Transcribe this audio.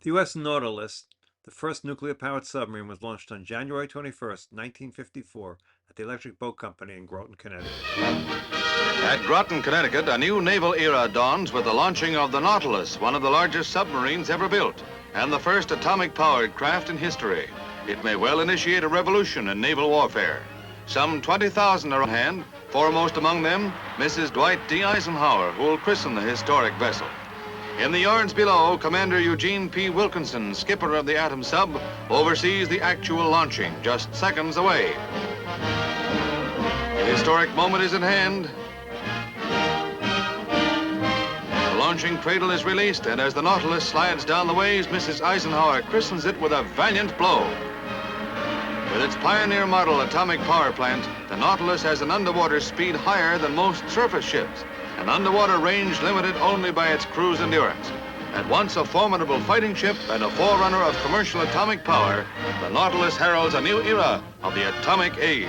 The U.S. Nautilus, the first nuclear-powered submarine, was launched on January 21st, 1954, at the Electric Boat Company in Groton, Connecticut. At Groton, Connecticut, a new naval era dawns with the launching of the Nautilus, one of the largest submarines ever built, and the first atomic-powered craft in history. It may well initiate a revolution in naval warfare. Some 20,000 are on hand, foremost among them, Mrs. Dwight D. Eisenhower, who will christen the historic vessel. In the yards below, Commander Eugene P. Wilkinson, skipper of the Atom sub, oversees the actual launching, just seconds away. The historic moment is at hand. The launching cradle is released, and as the Nautilus slides down the ways, Mrs. Eisenhower christens it with a valiant blow. With its pioneer model atomic power plant, the Nautilus has an underwater speed higher than most surface ships, an underwater range limited only by its crew's endurance. At once a formidable fighting ship and a forerunner of commercial atomic power, the Nautilus heralds a new era of the atomic age.